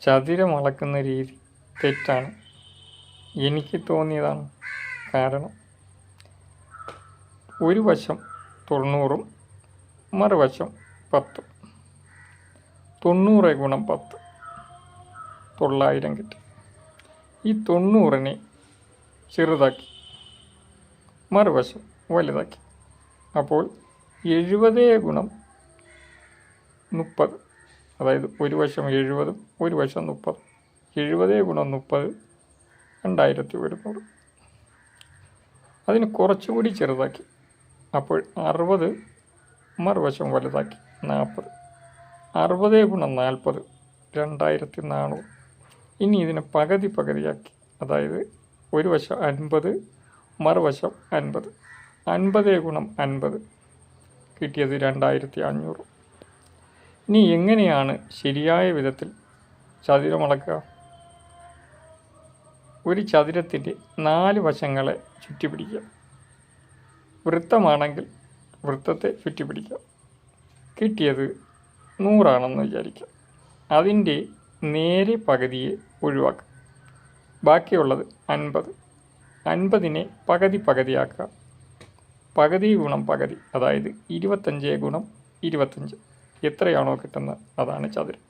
ചതുരം അളക്കുന്ന രീതി തെറ്റാണ്. എനിക്ക് തോന്നിയതാണ്. കാരണം ഒരു വശം 90 മറുവശം 10. 90 ഗുണം 10 900 കിട്ടി. ഈ 90നെ ചെറുതാക്കി മറുവശം വലുതാക്കി. അപ്പോൾ 70 ഗുണം 30, അതായത് ഒരു വശം 70 ഒരു വശം 30. 70 ഗുണം 30 2100. അതിന് കുറച്ചുകൂടി ചെറുതാക്കി. അപ്പോൾ 60 മറുവശം വലുതാക്കി 40. 60 ഗുണം 40 2400. ഇനി ഇതിനെ പകുതിയാക്കി. അതായത് ഒരു വശം 50 മറുവശം 50. 50 ഗുണം 50 കിട്ടിയത് 2500. ഇനി എങ്ങനെയാണ് ശരിയായ വിധത്തിൽ ചതുരം അളക്കുക? ഒരു ചതുരത്തിൻ്റെ 4 വശങ്ങളെ ചുറ്റിപ്പിടിക്കുക. വൃത്തമാണെങ്കിൽ വൃത്തത്തെ ചുറ്റിപ്പിടിക്കുക. കിട്ടിയത് 100 ആണെന്ന് വിചാരിക്കുക. അതിൻ്റെ നേരെ പകുതിയെ ഒഴിവാക്കുക. ബാക്കിയുള്ളത് 50. 50നെ പകുതിയാക്കുക. പകുതി ഗുണം പകുതി, അതായത് 25 ഗുണം 25. എത്രയാണോ കിട്ടുന്നത് അതാണ് ചതുരം.